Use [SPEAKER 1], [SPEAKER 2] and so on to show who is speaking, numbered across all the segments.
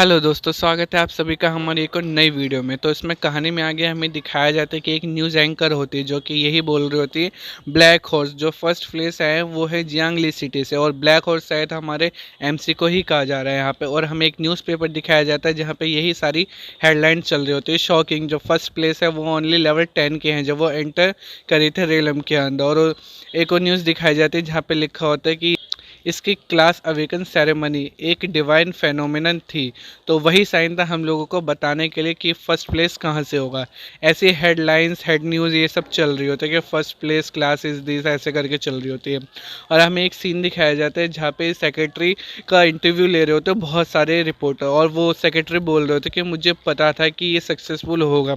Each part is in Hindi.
[SPEAKER 1] हेलो दोस्तों, स्वागत है आप सभी का हमारी एक और नई वीडियो में। तो इसमें कहानी में आगे हमें दिखाया जाता है कि एक न्यूज़ एंकर होती है जो कि यही बोल रही होती है ब्लैक हॉर्स जो फर्स्ट प्लेस है वो है जियांगली सिटी से, और ब्लैक हॉर्स शायद हमारे एमसी को ही कहा जा रहा है यहाँ पे। और हमें एक न्यूज़पेपर दिखाया जाता है जहाँ पे यही सारी हेडलाइन चल रही होती है। शॉकिंग, जो फर्स्ट प्लेस है वो ओनली लेवल 10 के हैं जब वो एंटर करे थे रेलम के अंदर। और एक और न्यूज़ दिखाई जाती है जहाँ पे लिखा होता है कि इसकी क्लास अवेकन सेरेमनी एक डिवाइन फेनोमेनन थी। तो वही साइन था हम लोगों को बताने के लिए कि फर्स्ट प्लेस कहाँ से होगा। ऐसी हेडलाइंस, हेड न्यूज़ ये सब चल रही होती है कि first place class is this, ऐसे करके चल रही होती है। और हमें एक सीन दिखाया जाता है जहाँ पे सेक्रेटरी का इंटरव्यू ले रहे होते हैं बहुत सारे रिपोर्टर, और वो सेक्रेटरी बोल रहे होते कि मुझे पता था कि ये सक्सेसफुल होगा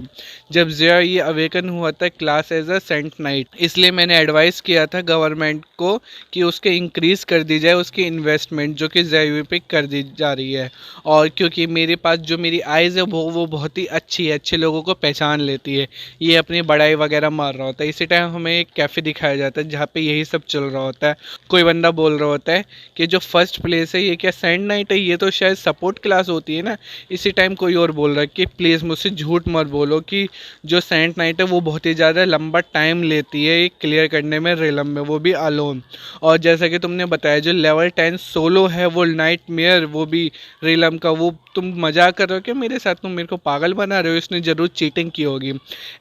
[SPEAKER 1] जब जिया ये अवेकन हुआ था class as a saint night, इसलिए मैंने एडवाइस किया था गवर्नमेंट को कि उसके इंक्रीज़ कर दी जाए उसकी इन्वेस्टमेंट जो कि जेयू पे कर दी जा रही है। और क्योंकि मेरे पास जो मेरी आइज़ है वो बहुत ही अच्छी है, अच्छे लोगों को पहचान लेती है। ये अपनी बड़ाई वगैरह मार रहा होता है। इसी टाइम हमें एक कैफ़े दिखाया जाता है जहाँ पे यही सब चल रहा होता है। कोई बंदा बोल रहा होता है कि जो फर्स्ट प्लेस है ये क्या सेंट नाइट है, ये तो शायद सपोर्ट क्लास होती है ना। इसी टाइम कोई और बोल रहा है कि प्लीज़ मुझसे झूठ मत बोलो कि जो सेंट नाइट है वो बहुत ही ज़्यादा लंबा टाइम लेती है क्लियर करने में रेलम में, वो भी अलोन। और जैसा कि तुमने बताया जो लेवल 10 सोलो है वो नाइट मेयर, वो भी रिलम का, वो तुम मजाक कर रहे हो क्या मेरे साथ, तुम मेरे को पागल बना रहे हो, इसने ज़रूर चीटिंग की होगी।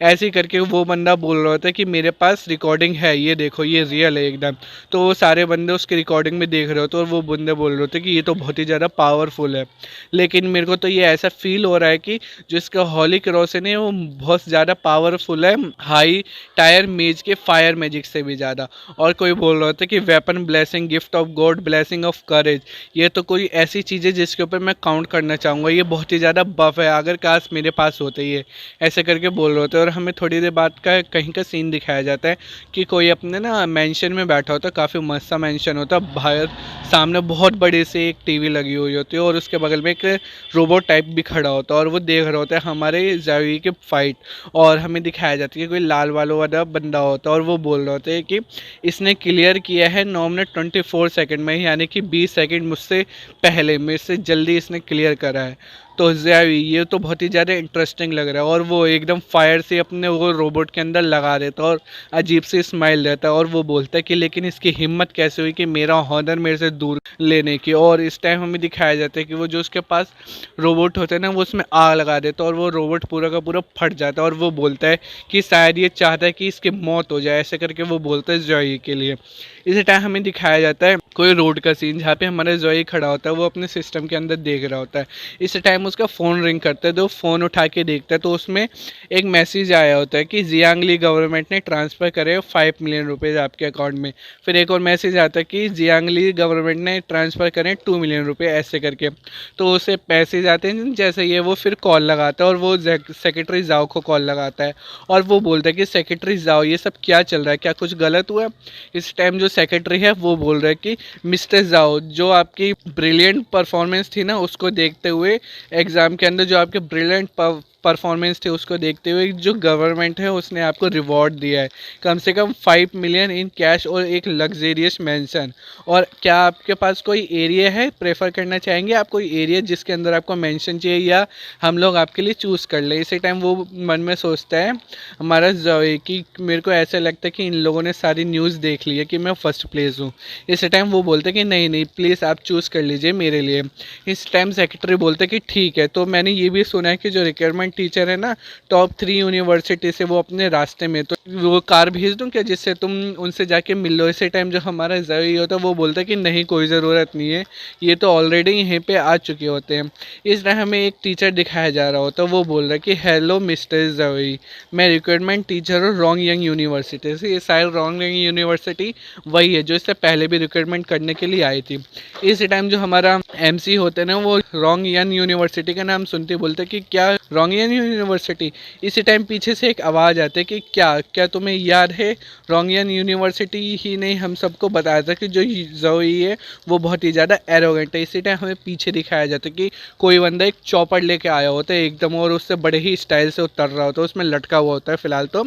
[SPEAKER 1] ऐसे ही करके वो बंदा बोल रहा होता है कि मेरे पास रिकॉर्डिंग है, ये देखो ये रियल है एकदम। तो वो सारे बंदे उसकी रिकॉर्डिंग में देख रहे होते और वो बंदे बोल रहे होते कि ये तो बहुत ही ज़्यादा पावरफुल है। लेकिन मेरे को तो ये ऐसा फील हो रहा है कि जो इसका हॉली क्रॉसन है वो बहुत ज़्यादा पावरफुल है, हाई टायर मेज के फायर मैजिक से भी ज़्यादा। और कोई बोल रहा था कि weapon blessing, gift of God, blessing of courage, ये तो कोई ऐसी चीज़ है जिसके ऊपर मैं काउंट करना चाहूँगा, ये बहुत ही ज़्यादा बफ है, अगर काश मेरे पास होते ये, ऐसे करके बोल रहे होते। और हमें थोड़ी देर बाद का कहीं का सीन दिखाया जाता है कि कोई अपने ना मैंशन में बैठा होता है, काफ़ी मस्त सा मैंशन होता है, बाहर सामने बहुत बड़ी सी एक टीवी लगी हुई होती है और उसके बगल में एक रोबोट टाइप भी खड़ा होता है और वो देख रहा होता है हमारे ज़ावी के फाइट। और हमें दिखाया जाता है कि कोई लाल वालों वाला बंदा होता है और वो बोल रहे होते हैं कि इसने क्लियर किया है 9 मिनट 24 सेकंड में, यानी कि 20 सेकंड मुझसे पहले, मेरे से जल्दी इसने क्लियर करा है। तो ज़ावी ये तो बहुत ही ज़्यादा इंटरेस्टिंग लग रहा है। और वो एकदम फायर से अपने वो रोबोट के अंदर लगा देता है और अजीब सी स्माइल देता है और वो बोलता है कि लेकिन इसकी हिम्मत कैसे हुई कि मेरा हॉनर मेरे से दूर लेने की। और इस टाइम हमें दिखाया जाता है कि वो जो उसके पास रोबोट होता है ना वो उसमें आग लगा देता है और वो रोबोट पूरा का पूरा फट जाता है और वो बोलता है कि शायद ये चाहता है कि इसकी मौत हो जाए, ऐसे करके वो बोलता है जॉई के लिए। इसी टाइम हमें दिखाया जाता है कोई रोड का सीन जहाँ पे हमारा जॉई खड़ा होता है, वो अपने सिस्टम के अंदर देख रहा होता है। इस टाइम उसका फ़ोन रिंग करता है तो फ़ोन उठा के देखता है तो उसमें एक मैसेज आया होता है कि जियांगली गवर्नमेंट ने ट्रांसफ़र करे 5 मिलियन रुपये आपके अकाउंट में। फिर एक और मैसेज आता है कि जियांगली गवर्नमेंट ने ट्रांसफ़र करें 2 मिलियन रुपये, ऐसे करके। तो उसे पैसे जाते हैं जैसे ये, वो फिर कॉल लगाता है और वो सेक्रेटरी जाओ को कॉल लगाता है और वो बोलता है कि सेक्रेटरी जाओ ये सब क्या चल रहा है, क्या कुछ गलत हुआ। इस टाइम जो सेक्रेटरी है वो बोल रहा है कि मिस्टर जाओ, जो आपकी ब्रिलियंट परफॉर्मेंस थी ना उसको देखते हुए, एग्ज़ाम के अंदर जो आपके ब्रिलियंट परफॉर्मेंस थे उसको देखते हुए जो गवर्नमेंट है उसने आपको रिवॉर्ड दिया है कम से कम 5 मिलियन इन कैश और एक लग्जेरियस मेंशन। और क्या आपके पास कोई एरिया है, प्रेफर करना चाहेंगे आप कोई एरिया जिसके अंदर आपको मेंशन चाहिए, या हम लोग आपके लिए चूज़ कर लें। इसी टाइम वो मन में सोचता है हमारा जॉय कि मेरे को ऐसा लगता है कि इन लोगों ने सारी न्यूज़ देख ली है कि मैं फर्स्ट प्लेस हूँ। इस टाइम वो बोलते कि नहीं नहीं प्लीज़ आप चूज़ कर लीजिए मेरे लिए। इस टाइम सेक्रेटरी बोलते कि ठीक है। तो मैंने ये भी सुना है कि जो रिक्वायरमेंट टीचर है ना टॉप 3 यूनिवर्सिटी से, वो अपने रास्ते में, तो वो कार भेज दूँ क्या जिससे तुम उनसे जाके मिल लो। इसी टाइम जो हमारा जवी होता है वो बोलता है कि नहीं कोई ज़रूरत नहीं है, ये तो ऑलरेडी यहीं पे आ चुके होते हैं। इस तरह हमें एक टीचर दिखाया जा रहा होता है, वो बोल रहा है कि हेलो मिस्टर जवी, मैं रिक्वायरमेंट टीचर हूँ रॉन्ग यंग यूनिवर्सिटी से। ये शायद रॉन्ग यंग यूनिवर्सिटी वही है जो इससे पहले भी रिक्वायरमेंट करने के लिए आई थी। इस टाइम जो हमारा एमसी होते हैं ना वो रॉन्ग यंग यूनिवर्सिटी का नाम सुनते बोलते कि क्या रॉन्ग रोंगियन यूनिवर्सिटी। इसी टाइम पीछे से एक आवाज़ आती है कि क्या क्या तुम्हें याद है, रोंगियन यूनिवर्सिटी ही ने हम सबको बताया था कि जो जोई है वो बहुत ही ज़्यादा एरोगेंट है। इसी टाइम हमें पीछे दिखाया जाता है कि कोई बंदा एक चौपड़ लेके आया होता है एकदम, और उससे बड़े ही स्टाइल से उतर रहा होता है, उसमें लटका हुआ होता है फिलहाल तो।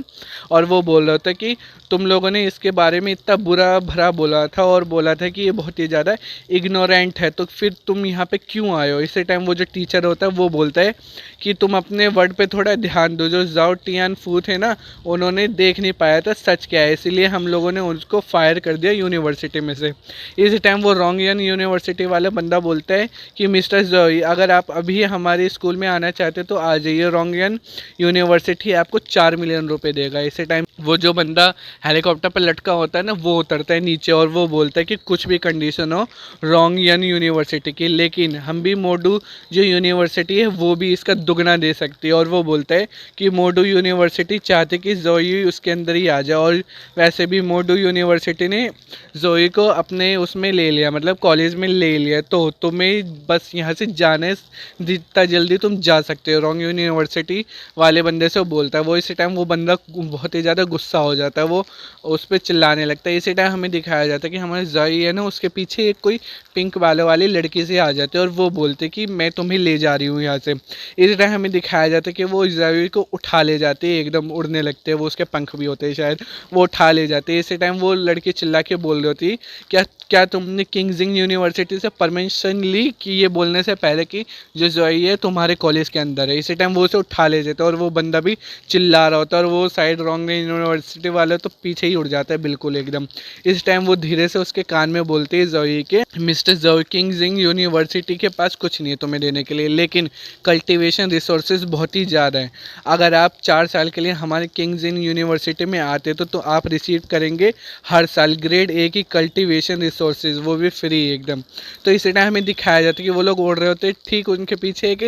[SPEAKER 1] और वो बोल रहा होता है कि तुम लोगों ने इसके बारे में इतना बुरा भरा बोला था और बोला था कि ये बहुत ही ज़्यादा इग्नोरेंट है, तो फिर तुम यहाँ पे क्यों आए हो। इसी टाइम वो जो टीचर होता है वो बोलता है कि तुम अपने वर्ड पे थोड़ा ध्यान दो, जो जाओ टियान फू थे ना, उन्होंने देख नहीं पाया था सच क्या है, इसीलिए हम लोगों ने उनको फायर कर दिया यूनिवर्सिटी में से। इसी टाइम वो रोंगियन यूनिवर्सिटी वाला बंदा बोलता है कि मिस्टर जोई, अगर आप अभी हमारे स्कूल में आना चाहते तो आ जाइए, रोंगियन यूनिवर्सिटी आपको 4 मिलियन रुपए देगा। इसी टाइम वो जो बंदा हेलीकॉप्टर पर लटका होता है ना, वो उतरता है नीचे और वो बोलता है कि कुछ भी कंडीशन हो रोंगियन यूनिवर्सिटी की, लेकिन हम भी मोडू जो यूनिवर्सिटी है वो भी इसका दुगना दे सकती है। और वो बोलता है कि मोडू यूनिवर्सिटी चाहते कि जोई उसके अंदर ही आ जाए, और वैसे भी मोडू यूनिवर्सिटी ने जोई को अपने उसमें ले लिया, मतलब कॉलेज में ले लिया, तो तुम्हें बस यहाँ से जाने जितना जल्दी तुम जा सकते हो, रोंग यूनिवर्सिटी वाले बंदे से वो बोलता है। वो इसी टाइम वो बंदा बहुत ही ज़्यादा गुस्सा हो जाता है, वो उस पर चिल्लाने लगता है। इसी टाइम हमें दिखाया जाता है कि हमारे जोई है ना, उसके पीछे एक कोई पिंक बालों वाली लड़की से आ जाते हैं और वो बोलते कि मैं तुम्हें ले जा रही हूँ यहाँ से। इसी टाइम हमें दिखाया जाता है कि वो जोई को उठा ले जाते हैं, एकदम उड़ने लगते हैं, वो उसके पंख भी होते हैं शायद, वो उठा ले जाते हैं। इसी टाइम वो लड़की चिल्ला के बोल रही होती, क्या क्या तुमने किंग्जिंग यूनिवर्सिटी से परमिशन ली कि ये बोलने से पहले कि जो जोई है तुम्हारे कॉलेज के अंदर है। इसी टाइम वो उसे उठा ले जाते हैं और वो बंदा भी चिल्ला रहा होता है, और वो साइड रोंग यूनिवर्सिटी वाले तो पीछे ही उड़ जाता है बिल्कुल एकदम। इस टाइम वो धीरे से उसके कान में बोलते हैं जोई के, मिस्टर जोई, किंग्जिंग यूनिवर्सिटी के पास कुछ नहीं है तुम्हें देने के लिए, लेकिन कल्टीवेशन रिसोर्सेज बहुत ही ज़्यादा हैं। अगर आप 4 साल के लिए हमारे किंग्जिंग यूनिवर्सिटी में आते तो आप रिसीव करेंगे हर साल ग्रेड ए की कल्टीवेशन रिसोर्सेज, वो भी फ्री एकदम। तो इसी टाइम हमें दिखाया जाता है कि वो लोग उड़ रहे होते हैं, ठीक उनके पीछे एक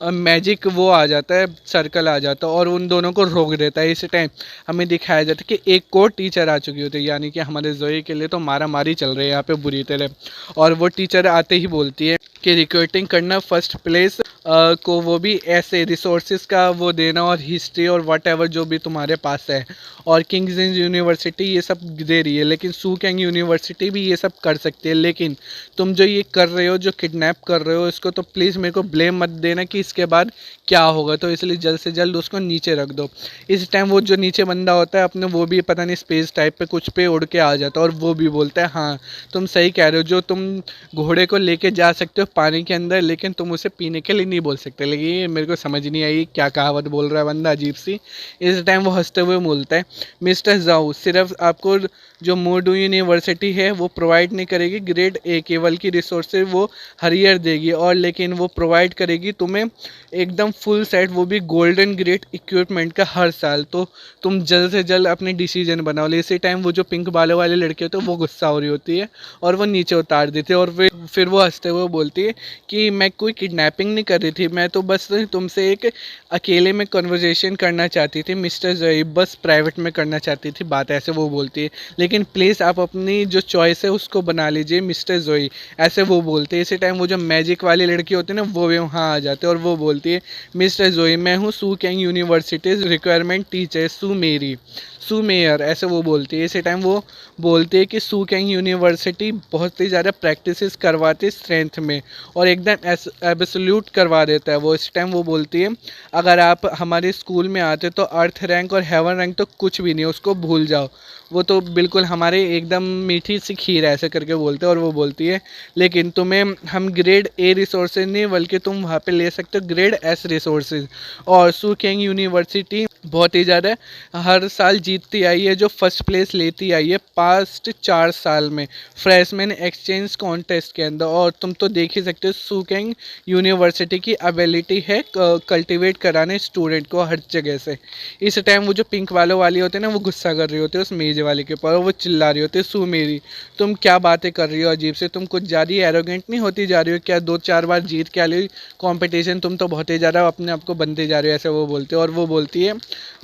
[SPEAKER 1] मैजिक वो आ जाता है, सर्कल आ जाता है और उन दोनों को रोक देता है। इसी टाइम हमें दिखाया जाता है कि एक और टीचर आ चुकी होती है, यानी कि हमारे जोई के लिए तो मारा मारी चल रही है यहाँ पे बुरी तरह। और वो टीचर आते ही बोलती है कि रिक्रूटिंग करना फर्स्ट प्लेस को, वो भी ऐसे रिसोर्सेज का वो देना, और हिस्ट्री और व्हाटएवर जो भी तुम्हारे पास है। और किंग्स यूनिवर्सिटी ये सब दे रही है, लेकिन सू कैंग यूनिवर्सिटी भी ये सब कर सकती है, लेकिन तुम जो ये कर रहे हो, जो किडनैप कर रहे हो इसको, तो प्लीज़ मेरे को ब्लेम मत देना कि इसके बाद क्या होगा, तो इसलिए जल्द से जल्द उसको नीचे रख दो। इस टाइम वो जो नीचे बंदा होता है अपने, वो भी पता नहीं स्पेस टाइप पे कुछ पे उड़ के आ जाता है, और वो भी बोलता है हाँ तुम सही कह रहे हो, जो तुम घोड़े को लेके जा सकते हो पानी के अंदर, लेकिन तुम उसे पीने के लिए नहीं बोल सकते। लेकिन ये मेरे को समझ नहीं आई क्या कहावत बोल रहा है बंदा, अजीब सी। इस टाइम वो हंसते हुए बोलता है, मिस्टर जाओ, सिर्फ आपको जो मोडू यूनिवर्सिटी है वो प्रोवाइड नहीं करेगी ग्रेड ए केवल की रिसोर्सेज, वो हरियर देगी, और लेकिन वो प्रोवाइड करेगी तुम्हें एकदम फुल सेट, वो भी गोल्डन ग्रेड इक्विपमेंट का हर साल। तो तुम जल्द से जल्द अपने डिसीजन बनाओ। इसी टाइम वो जो पिंक बालों वाले लड़के होते हैं वो गुस्सा हो रही होती है और वो नीचे उतार देते हैं, और फिर वो हंसते हुए बोलती है कि मैं कोई किडनैपिंग नहीं कर रही थी, मैं तो बस तुमसे एक अकेले में कन्वर्सेशन करना चाहती थी मिस्टर जोई, बस प्राइवेट में करना चाहती थी बात, ऐसे वो बोलती है। लेकिन प्लीज़ आप अपनी जो चॉइस है उसको बना लीजिए मिस्टर जोई, ऐसे वो बोलते हैं। इसी टाइम वो जो मैजिक वाली लड़की होती है ना, वो भी वहाँ आ जाते हैं और वो बोलती है, मिस्टर जोई मैं हूँ सू कैंग यूनिवर्सिटीज़ रिक्वायरमेंट टीचर सू मेरी, सू मेयर, ऐसे वो बोलती है। इसी टाइम वो बोलती है कि सू कैंग यूनिवर्सिटी बहुत ही ज़्यादा प्रैक्टिसेस करवाती है स्ट्रेंथ में, और एकदम एब्सोल्यूट करवा देता है वो। इस टाइम वो बोलती है, अगर आप हमारे स्कूल में आते तो अर्थ रैंक और हेवन रैंक तो कुछ भी नहीं, उसको भूल जाओ, वो तो बिल्कुल हमारे एकदम मीठी सी खीर है, ऐसे करके बोलते हैं। और वो बोलती है, लेकिन तुम्हें हम ग्रेड ए रिसोर्सेज नहीं बल्कि तुम वहाँ पे ले सकते हो ग्रेड एस रिसोर्सेज। और सू कैंग यूनिवर्सिटी बहुत ही ज़्यादा हर साल जीतती आई है, जो फर्स्ट प्लेस लेती आई है पास्ट 4 साल में फ्रेशमैन एक्सचेंज कॉन्टेस्ट के अंदर। और तुम तो देख ही सकते हो सू कैंग यूनिवर्सिटी की एबिलिटी है कल्टीवेट कराने स्टूडेंट को हर जगह से। इस टाइम वो जो पिंक वालों वाली होते हैं ना, वो गुस्सा कर रही होती है उस मेज वाले के ऊपर, और वो चिल्ला रही होती है, सू मेरी तुम क्या बातें कर रही हो अजीब से, तुम कुछ ज़्यादा एरोगेंट नहीं होती जा रही हो क्या, 2-4 बार जीत के आ रही कॉम्पिटिशन, तुम तो बहुत ही ज़्यादा अपने आप को बनते जा रहे हो, ऐसे वो बोलते हैं। और वो बोलती है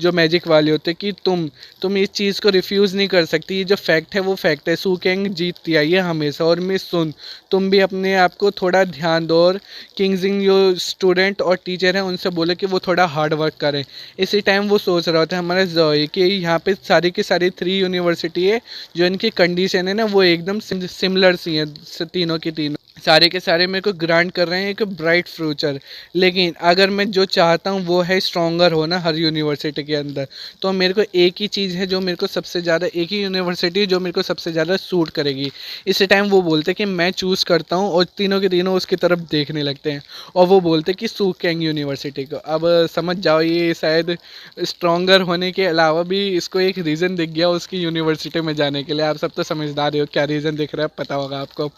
[SPEAKER 1] जो मैजिक वाले होते हैं कि तुम इस चीज़ को रिफ्यूज़ नहीं कर सकती, ये जो फैक्ट है वो फैक्ट है, सू कैंग जीतती आई है हमेशा। और मिस सुन, तुम भी अपने आप को थोड़ा ध्यान दो और किंगजिंग जो स्टूडेंट और टीचर हैं उनसे बोले कि वो थोड़ा हार्ड वर्क करें। इसी टाइम वो सोच रहा होता है हमारा जोई कि यहाँ पे सारी की सारी 3 यूनिवर्सिटी है, जो इनकी कंडीशन है ना वो एकदम सिमिलर सी हैं, तीनों की तीनों सारे के सारे मेरे को ग्रांट कर रहे हैं एक ब्राइट फ्यूचर। लेकिन अगर मैं जो चाहता हूँ वो है स्ट्रॉन्गर होना हर यूनिवर्सिटी के अंदर, तो मेरे को एक ही चीज़ है जो मेरे को सबसे ज़्यादा, एक ही यूनिवर्सिटी जो मेरे को सबसे ज़्यादा सूट करेगी। इसी टाइम वो बोलते हैं कि मैं चूज़ करता हूँ, और तीनों के तीनों उसकी तरफ देखने लगते हैं और वो बोलते हैं कि सू कैंग यूनिवर्सिटी को। अब समझ जाओ ये शायद स्ट्रॉन्गर होने के अलावा भी इसको एक रीज़न दिख गया उसकी यूनिवर्सिटी में जाने के लिए। आप सब तो समझदार हो, क्या रीज़न दिख रहा है पता होगा आपको।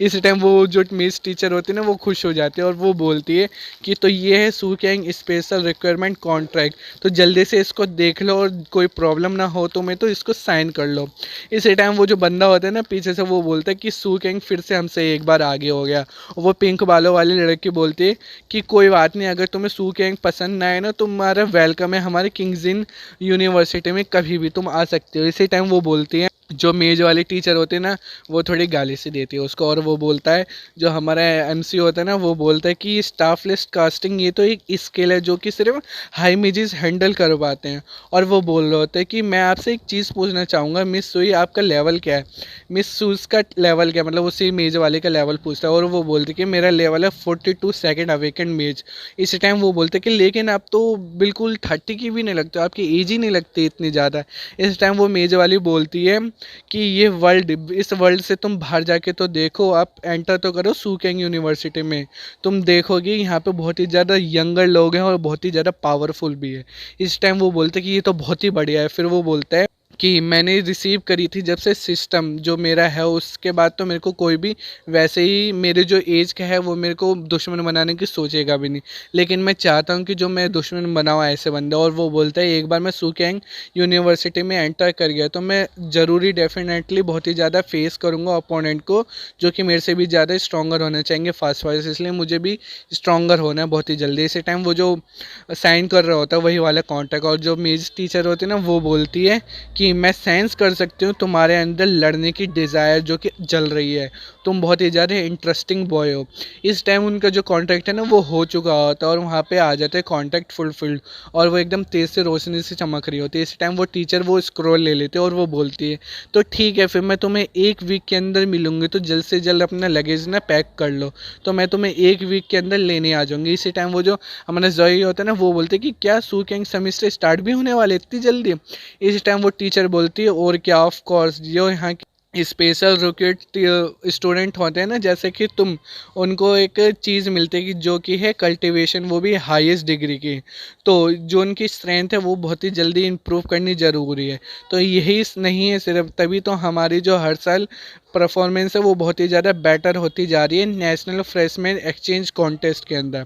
[SPEAKER 1] इस टाइम वो जो मिस टीचर होती है ना वो खुश हो जाती है और वो बोलती है कि तो ये है सू कैंग स्पेशल रिक्वायरमेंट कॉन्ट्रैक्ट, तो जल्दी से इसको देख लो और कोई प्रॉब्लम ना हो तुम्हें तो इसको साइन कर लो। इसी टाइम वो जो बंदा होता है ना पीछे से वो बोलता है कि सू कैंग फिर से हमसे एक बार आगे हो गया। और वो पिंक बालों वाली लड़की बोलती है कि कोई बात नहीं, अगर तुम्हें सू कैंग पसंद ना आए ना, तुम्हारा वेलकम है हमारे किंग्जिन यूनिवर्सिटी में, कभी भी तुम आ सकते हो। इसी टाइम वो बोलती है, जो मेज वाली टीचर होती है ना वो थोड़ी गाली सी देती है उसको, और वो बोलता है, जो हमारा एमसी होता है ना वो बोलता है कि स्टाफ लिस्ट कास्टिंग ये तो एक स्किल है जो कि सिर्फ हाई मेजेस हैंडल कर पाते हैं। और वो बोल रहे होते हैं कि मैं आपसे एक चीज़ पूछना चाहूँगा मिस सुई, आपका लेवल क्या है? मिस सूज का लेवल क्या है, मतलब उसी मेज वाले का लेवल पूछता है, और वो बोलते कि मेरा लेवल है 42 सेकेंड अवेकेंड मेज। इसी टाइम वो बोलते कि लेकिन आप तो बिल्कुल 30 की भी नहीं लगते, आपकी एज ही नहीं लगती इतनी ज़्यादा। इस टाइम वो मेज वाली बोलती है कि ये वर्ल्ड, इस वर्ल्ड से तुम बाहर जाके तो देखो, आप एंटर तो करो सू कैंग यूनिवर्सिटी में, तुम देखोगे यहाँ पे बहुत ही ज़्यादा यंगर लोग हैं और बहुत ही ज़्यादा पावरफुल भी है। इस टाइम वो बोलते कि ये तो बहुत ही बढ़िया है। फिर वो बोलता है कि मैंने रिसीव करी थी जब से सिस्टम जो मेरा है, उसके बाद तो मेरे को कोई भी वैसे ही मेरे जो एज का है वो मेरे को दुश्मन बनाने की सोचेगा भी नहीं, लेकिन मैं चाहता हूँ कि जो मैं दुश्मन बनाऊँ ऐसे बंदे। और वो बोलता है एक बार मैं सू कैंग यूनिवर्सिटी में एंटर कर गया तो मैं ज़रूरी डेफिनेटली बहुत ही ज़्यादा फेस करूँगा अपोनेंट को, जो कि मेरे से भी ज़्यादा स्ट्रॉन्गर होने चाहेंगे फास्ट फास्ट, इसलिए मुझे भी स्ट्रॉन्गर होना है बहुत ही जल्दी। इसी टाइम वो जो साइन कर रहा होता है वही वाला कॉन्टैक्ट, और जो मेज टीचर होती है ना वो बोलती है कि मैं सेंस कर सकती हूँ तुम्हारे अंदर लड़ने की डिज़ायर जो कि जल रही है, तुम बहुत ही ज़्यादा इंटरेस्टिंग बॉय हो। इस टाइम उनका जो कॉन्ट्रैक्ट है ना वो हो चुका होता है और वहाँ पे आ जाते हैं कॉन्ट्रैक्ट फुलफिल्ड, और वो एकदम तेज़ से रोशनी से चमक रही होती है। इस टाइम वो टीचर वो स्क्रॉल ले लेते और वो बोलती है तो ठीक है, फिर मैं तुम्हें 1 वीक के अंदर मिलूंगी, तो जल्द से जल्द अपना लगेज ना पैक कर लो, तो मैं तुम्हें 1 वीक के अंदर लेने आ जाऊँगी। इसी टाइम वो जो हमारा जोई होता है ना वो बोलते कि क्या सू कैंग सेमेस्टर स्टार्ट भी होने वाले इतनी जल्दी? इस टाइम वो टीचर बोलती है और क्या, ऑफ कोर्स जो यहाँ की स्पेशल रिक्रूट स्टूडेंट होते हैं ना जैसे कि तुम, उनको एक चीज़ मिलती है कि जो कि है कल्टीवेशन, वो भी हाईएस्ट डिग्री की, तो जो उनकी स्ट्रेंथ है वो बहुत ही जल्दी इम्प्रूव करनी ज़रूरी है। तो यही नहीं है सिर्फ, तभी तो हमारी जो हर साल परफॉर्मेंस है वो बहुत ही ज़्यादा बेटर होती जा रही है नेशनल फ्रेशमैन एक्सचेंज कॉन्टेस्ट के अंदर।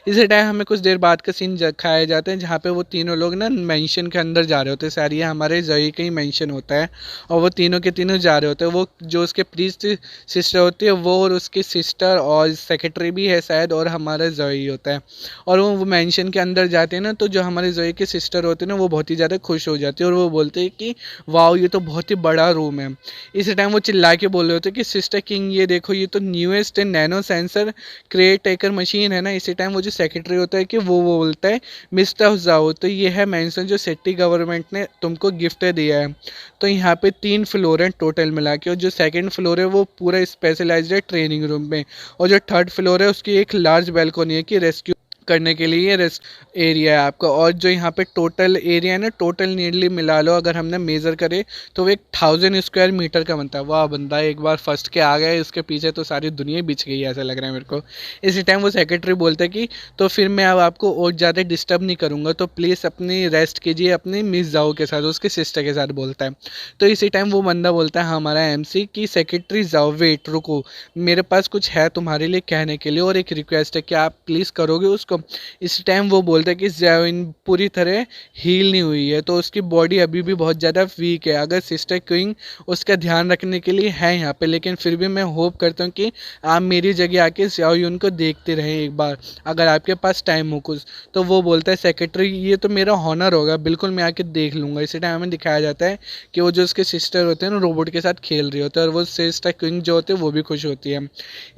[SPEAKER 1] इसी टाइम हमें कुछ देर बाद का सीन दिखाया जाता है जहाँ पे वो तीनों लोग ना मेंशन के अंदर जा रहे होते हैं, सारी हमारे जोई का ही मेंशन होता है, और वो तीनों के तीनों जा रहे होते हैं। वो जो उसके प्रीस्ट सिस्टर होती है वो, और उसकी सिस्टर और सेक्रेटरी भी है शायद, और हमारा जोई होता है। और वो मेंशन के अंदर जाते हैं ना, तो जो हमारे जोई की सिस्टर होती है ना वो बहुत ही ज़्यादा खुश हो जाती है और वो बोलते हैं कि वाओ ये तो बहुत ही बड़ा रूम है। इसी टाइम वो चिल्ला के बोल रहे होते कि सिस्टर किंग ये देखो, ये तो newest nano sensor create taker machine है ना। इसी टाइम वो जो सेक्रेटरी होता है कि वो बोलता है मिस्टर जाओ, तो ये है मेंशन जो सिटी गवर्नमेंट ने तुमको गिफ्ट दिया है। तो यहाँ पे 3 फ्लोर हैं टोटल मिला के, और जो सेकंड फ्लोर है वो पूरा स्पेशलाइज्ड है ट्रेनिंग रूम में, और जो थर्ड फ्लोर है उसकी एक लार्ज बैल्कनी है कि रेस्क्यू करने के लिए रेस्ट एरिया है आपका। और जो यहाँ पे टोटल एरिया है ना, टोटल नियरली मिला लो अगर हमने मेज़र करे तो वो एक 1000 स्क्वायर मीटर का बनता है। वाह बंदा एक बार फर्स्ट के आ गया, इसके पीछे तो सारी दुनिया बिछ गई है ऐसा लग रहा है मेरे को। इसी टाइम वो सेक्रेटरी बोलता है कि तो फिर मैं अब आपको और ज़्यादा डिस्टर्ब नहीं करूँगा, तो प्लीज़ अपनी रेस्ट कीजिए अपनी मिस जाओ के साथ, उसके सिस्टर के साथ बोलता है। तो इसी टाइम वो बंदा बोलता है हमारा एमसी कि सेक्रेटरी जाओ, वेट रुको, मेरे पास कुछ है तुम्हारे लिए कहने के लिए और एक रिक्वेस्ट है, क्या आप प्लीज़ करोगे उसको? तो इस टाइम वो बोलता है कि ज़ायोइन पूरी तरह हील नहीं हुई है, तो उसकी बॉडी अभी भी बहुत ज़्यादा वीक है। अगर सिस्टर क्विंग उसका ध्यान रखने के लिए है यहाँ पे, लेकिन फिर भी मैं होप करता हूँ कि आप मेरी जगह आके ज़ायोइन को देखते रहें एक बार, अगर आपके पास टाइम हो कुछ। तो वो बोलता है सेक्रेटरी ये तो मेरा हॉनर होगा, बिल्कुल मैं आके देख लूँगा। इसी टाइम हमें दिखाया जाता है कि वो जो उसके सिस्टर होते हैं ना रोबोट के साथ खेल रहे होते हैं, और वो सिस्टर क्विंग जो होते हैं वो भी खुश होती है।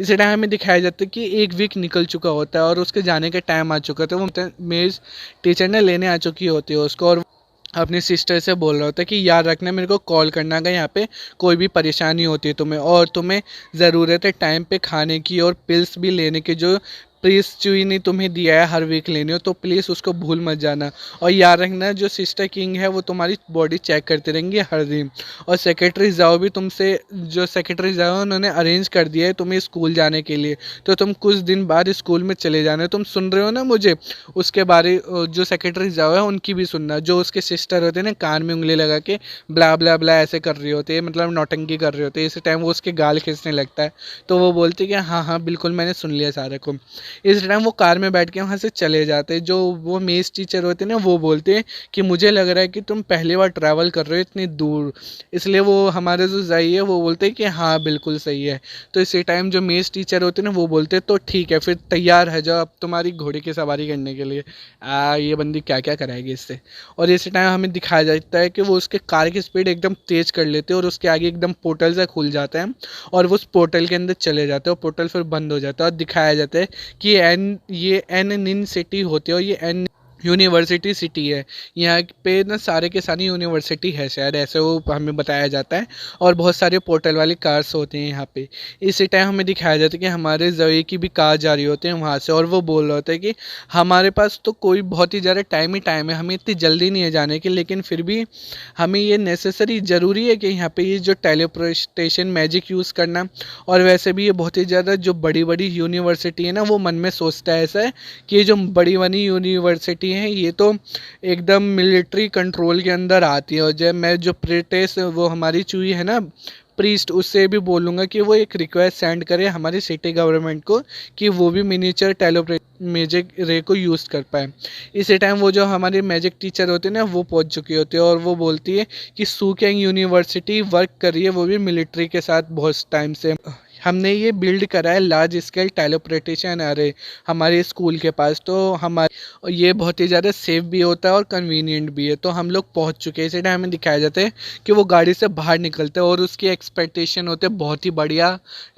[SPEAKER 1] इसी टाइम हमें दिखाया जाता है कि एक वीक निकल चुका होता है और उसके जाने का टाइम आ चुका था। वो मेरी टीचर ने लेने आ चुकी होती है उसको, और अपनी सिस्टर से बोल रहा होता है कि याद रखना मेरे को कॉल करना अगर यहाँ पे कोई भी परेशानी होती है तुम्हें, और तुम्हें ज़रूरत है टाइम पे खाने की और पिल्स भी लेने की, जो प्लीज़ चुई ने तुम्हें दिया है हर वीक लेने हो, तो प्लीज़ उसको भूल मत जाना। और याद रखना जो सिस्टर किंग है वो तुम्हारी बॉडी चेक करते रहेंगे हर दिन। और सेक्रेटरी जाओ भी तुमसे, जो सेक्रेटरी जाओ उन्होंने अरेंज कर दिया है तुम्हें स्कूल जाने के लिए, तो तुम कुछ दिन बाद स्कूल में चले जाना। तुम सुन रहे हो ना मुझे, उसके बारे जो सेक्रेटरी जाओ है उनकी भी सुनना। जो उसके सिस्टर होते हैं ना कान में उंगली लगा के ब्ला ब्ला ब्ला ऐसे कर रहे होते हैं, मतलब नौटंकी कर रहे होते हैं, इसी टाइम वो उसके गाल खींचने लगता है। तो वो बोलती है कि हाँ हाँ बिल्कुल मैंने सुन लिया सारे को। इस टाइम वो कार में बैठ के वहाँ से चले जाते हैं। जो वो मेस टीचर होते हैं ना वो बोलते हैं कि मुझे लग रहा है कि तुम पहली बार ट्रैवल कर रहे हो इतनी दूर, इसलिए वो हमारे जो जाई है वो बोलते हैं कि हाँ बिल्कुल सही है। तो इसी टाइम जो मेस टीचर होते हैं ना वो बोलते हैं तो ठीक है फिर तैयार है जाओ अब तुम्हारी घोड़े की सवारी करने के लिए। ये बंदी क्या क्या कराएगी इससे। और इसी टाइम हमें दिखाया जाता है कि वो उसके कार की स्पीड एकदम तेज़ कर लेते हैं और उसके आगे एकदम पोर्टल से खुल जाता है, और वो उस पोर्टल के अंदर चले जाते हैं और पोर्टल फिर बंद हो जाता है। और दिखाया जाता है कि ये एन निन सिटी होती है, और ये एन यूनिवर्सिटी सिटी है। यहाँ पे ना सारे के सारी यूनिवर्सिटी है शायद, ऐसे वो हमें बताया जाता है। और बहुत सारे पोर्टल वाली कार्स होते हैं यहाँ पे। इसी टाइम हमें दिखाया जाता है कि हमारे ज़ोई की भी कार जा रही होते हैं वहाँ से, और वो बोल रहा होता है कि हमारे पास तो कोई बहुत ही ज़्यादा टाइम ही टाइम है, हमें इतनी जल्दी नहीं है जाने की, लेकिन फिर भी हमें ये नेसेसरी ज़रूरी है कि यहाँ पे ये जो टेलीपोर्टेशन मैजिक यूज़ करना। और वैसे भी ये बहुत ही ज़्यादा जो बड़ी बड़ी यूनिवर्सिटी है ना वो मन में सोचता है ऐसा है कि ये जो बड़ी बड़ी यूनिवर्सिटी हैं ये तो एकदम मिलिट्री कंट्रोल के अंदर आती है। और जब मैं जो प्रीटेस वो हमारी चूई है ना प्रीस्ट, उससे भी बोलूँगा कि वो एक रिक्वेस्ट सेंड करे हमारी सिटी गवर्नमेंट को कि वो भी मिनीचर टेलीपोर्ट मैजिक रे को यूज़ कर पाए। इसी टाइम वो जो हमारे मैजिक टीचर होते हैं ना वो पहुंच चुकी होती है, और वो बोलती है कि सुकेंग यूनिवर्सिटी वर्क कर रही है वो भी मिलिट्री के साथ बहुत टाइम से। हमने ये बिल्ड करा है लार्ज स्केल टेलीपोर्टेशन अरे हमारे स्कूल के पास, तो हमारे ये बहुत ही ज़्यादा सेफ भी होता है और कन्वीनियंट भी है। तो हम लोग पहुंच चुके हैं। इसी टाइम हमें दिखाया जाता है कि वो गाड़ी से बाहर निकलते हैं और उसकी एक्सपेक्टेशन होते हैं बहुत ही बढ़िया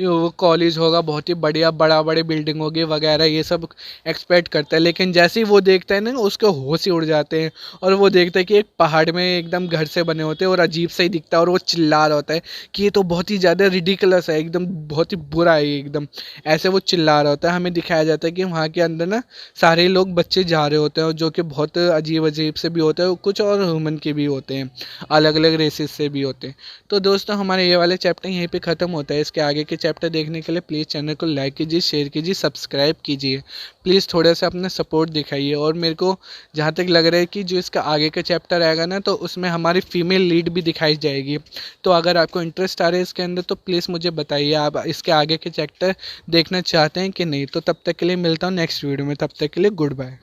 [SPEAKER 1] वो कॉलेज होगा, बहुत ही बढ़िया बड़ा बड़े बिल्डिंग होगी वगैरह ये सब एक्सपेक्ट करता है। लेकिन जैसे ही वो देखता है ना उसके होश ही उड़ जाते हैं, और वो देखता है कि एक पहाड़ में एकदम घर से बने होते हैं और अजीब सा ही दिखता है, और वो चिल्ला रहा होता है कि ये तो बहुत ही ज़्यादा रिडिकुलस है, एकदम बहुत ही बुरा है एकदम, ऐसे वो चिल्ला रहा होता है। हमें दिखाया जाता है कि वहाँ के अंदर ना सारे लोग बच्चे जा रहे होते हैं, और जो कि बहुत अजीब अजीब से भी होते हैं, कुछ और ह्यूमन के भी होते हैं, अलग अलग रेसेस से भी होते हैं। तो दोस्तों हमारे ये वाले चैप्टर यहीं पे ख़त्म होता है। इसके आगे के चैप्टर देखने के लिए प्लीज़ चैनल को लाइक कीजिए, शेयर कीजिए, सब्सक्राइब कीजिए। प्लीज़ थोड़ा सा अपना सपोर्ट दिखाइए। और मेरे को जहाँ तक लग रहा है कि जो इसका आगे का चैप्टर आएगा ना तो उसमें हमारी फीमेल लीड भी दिखाई जाएगी। तो अगर आपको इंटरेस्ट आ रहा है इसके अंदर तो प्लीज़ मुझे बताइए आप इसके आगे के चैप्टर देखना चाहते हैं कि नहीं। तो तब तक के लिए मिलता हूँ नेक्स्ट वीडियो में, तब तक के लिए गुड बाय।